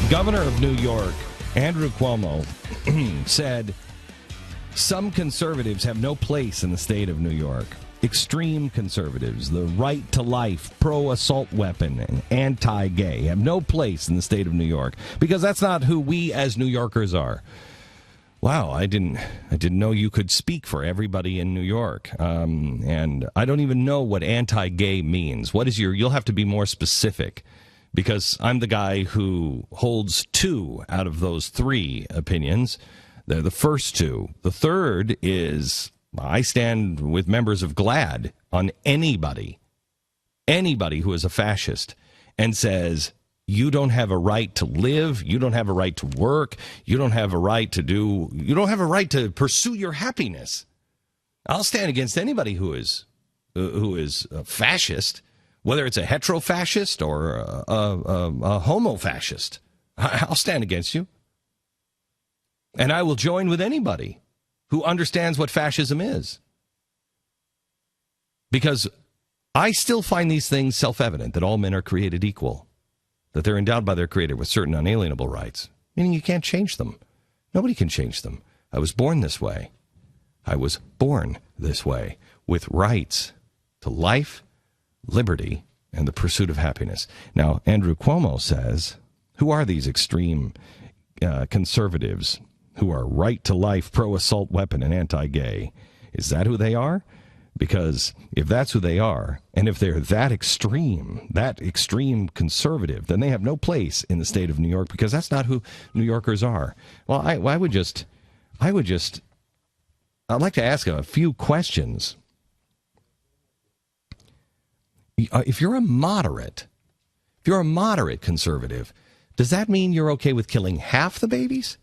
Governor of New York, Andrew Cuomo, said some conservatives have no place in the state of New York. Extreme conservatives, the right to life, pro-assault weapon, and anti-gay have no place in the state of New York because that's not who we as New Yorkers are. Wow, I didn't know you could speak for everybody in New York. And I don't even know what anti-gay means. What is you'll have to be more specific, because I'm the guy who holds 2 out of those 3 opinions. They're the first 2. The third is I stand with members of GLAAD on anybody who is a fascist and says, you don't have a right to live, you don't have a right to work, you don't have a right to pursue your happiness. I'll stand against anybody who is a fascist, whether it's a hetero-fascist or a homo-fascist. I'll stand against you. And I will join with anybody who understands what fascism is. Because I still find these things self-evident, that all men are created equal, that they're endowed by their Creator with certain unalienable rights, meaning you can't change them. Nobody can change them. I was born this way. I was born this way, with rights to life, liberty, and the pursuit of happiness. Now, Andrew Cuomo says, who are these extreme conservatives who are right to life, pro-assault weapon, and anti-gay? Is that who they are? Because if that's who they are, and if they're that extreme conservative, then they have no place in the state of New York, because that's not who New Yorkers are. Well, I'd like to ask a few questions. If you're a moderate conservative, does that mean you're okay with killing half the babies?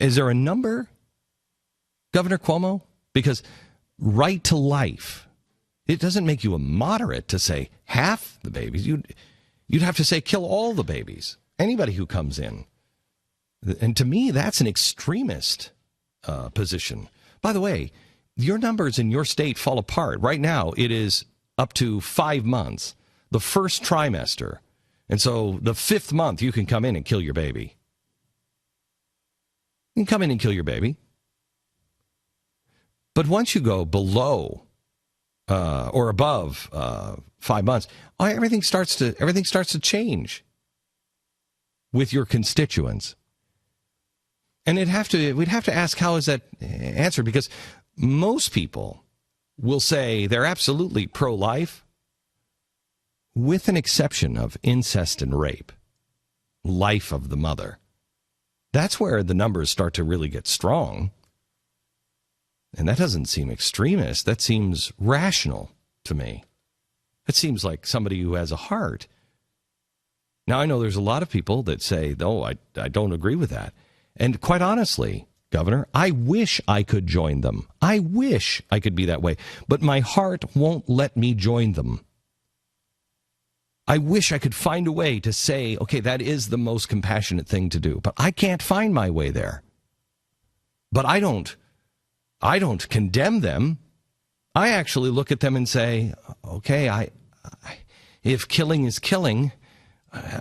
Is there a number, Governor Cuomo? Because right to life, it doesn't make you a moderate to say half the babies. You'd have to say kill all the babies, anybody who comes in. And to me, that's an extremist position. By the way, your numbers in your state fall apart. Right now, it is up to 5 months, the first trimester. And so the 5th month, you can come in and kill your baby. You can come in and kill your baby. But once you go below or above 5 months, everything starts to change with your constituents. And we'd have to ask, how is that answered? Because most people will say they're absolutely pro-life, with an exception of incest and rape, life of the mother. That's where the numbers start to really get strong. And that doesn't seem extremist. That seems rational to me. It seems like somebody who has a heart. Now, I know there's a lot of people that say, no, I don't agree with that. And quite honestly, Governor, I wish I could join them. I wish I could be that way. But my heart won't let me join them. I wish I could find a way to say, okay, that is the most compassionate thing to do. But I can't find my way there. But I don't condemn them. I actually look at them and say, okay, if killing is killing,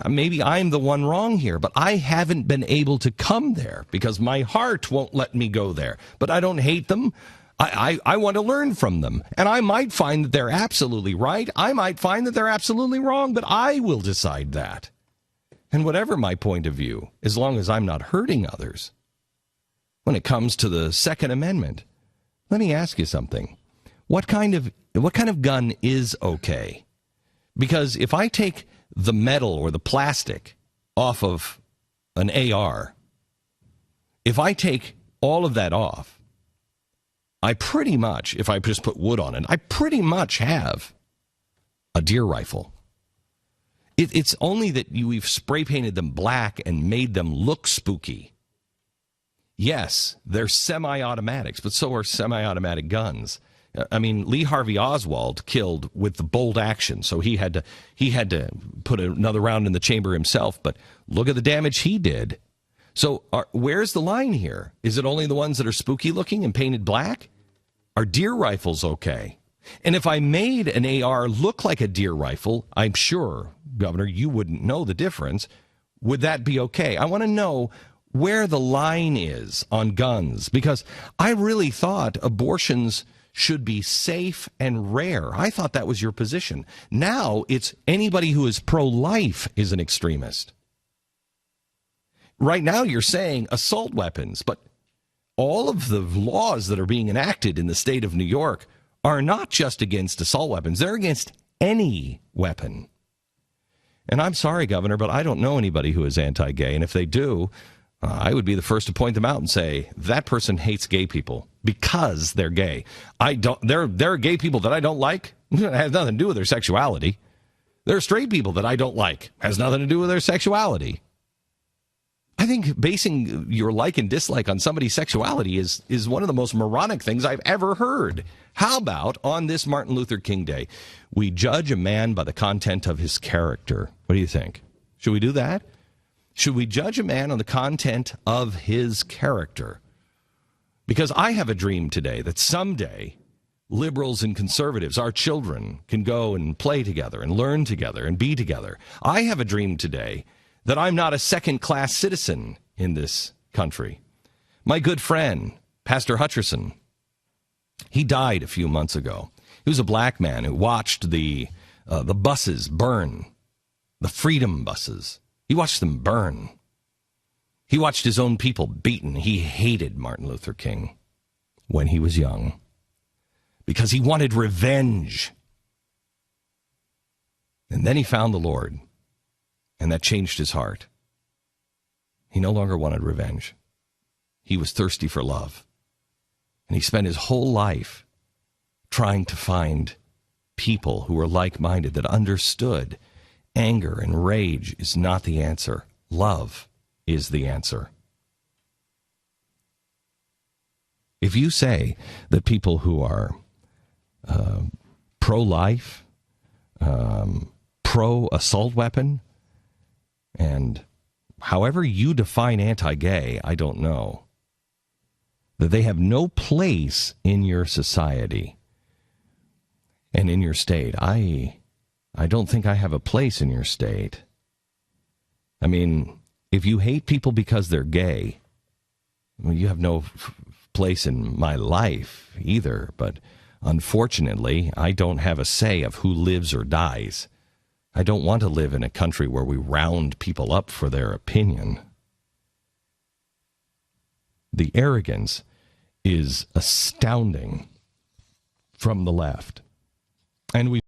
maybe I'm the one wrong here, but I haven't been able to come there because my heart won't let me go there. But I don't hate them. I want to learn from them. And I might find that they're absolutely right. I might find that they're absolutely wrong, but I will decide that. And whatever my point of view, as long as I'm not hurting others. When it comes to the Second Amendment, let me ask you something. What kind of gun is okay? Because if I take the metal or the plastic off of an AR, if I take all of that off, I pretty much, if I just put wood on it, I pretty much have a deer rifle. It's only that we've spray painted them black and made them look spooky. Yes, they're semi-automatics, but so are semi-automatic guns. I mean, Lee Harvey Oswald killed with the bolt action, so he had to put another round in the chamber himself. But look at the damage he did. So where's the line here? Is it only the ones that are spooky looking and painted black? Are deer rifles okay? And if I made an AR look like a deer rifle, I'm sure, Governor, you wouldn't know the difference. Would that be okay? I want to know where the line is on guns, because I really thought abortions should be safe and rare. I thought that was your position. Now it's anybody who is pro-life is an extremist. Right now you're saying assault weapons, but all of the laws that are being enacted in the state of New York are not just against assault weapons. They're against any weapon. And I'm sorry, Governor, but I don't know anybody who is anti-gay. And if they do, I would be the first to point them out and say, that person hates gay people because they're gay. There are gay people that I don't like. It has nothing to do with their sexuality. There are straight people that I don't like. It has nothing to do with their sexuality. I think basing your like and dislike on somebody's sexuality is one of the most moronic things I've ever heard. How about on this Martin Luther King Day, we judge a man by the content of his character? What do you think? Should we do that? Should we judge a man on the content of his character? Because I have a dream today that someday liberals and conservatives, our children, can go and play together and learn together and be together. I have a dream today that I'm not a second-class citizen in this country. My good friend, Pastor Hutcherson, he died a few months ago. He was a black man who watched the buses burn, the freedom buses. He watched them burn. He watched his own people beaten. He hated Martin Luther King when he was young because he wanted revenge. And then he found the Lord. And that changed his heart. He no longer wanted revenge. He was thirsty for love. And he spent his whole life trying to find people who were like-minded, that understood anger and rage is not the answer. Love is the answer. If you say that people who are pro-life, pro-assault weapon, and however you define anti-gay, I don't know, that they have no place in your society and in your state, I don't think I have a place in your state. I mean, if you hate people because they're gay, well, you have no place in my life either. But unfortunately, I don't have a say of who lives or dies. I don't want to live in a country where we round people up for their opinion. The arrogance is astounding from the left. And we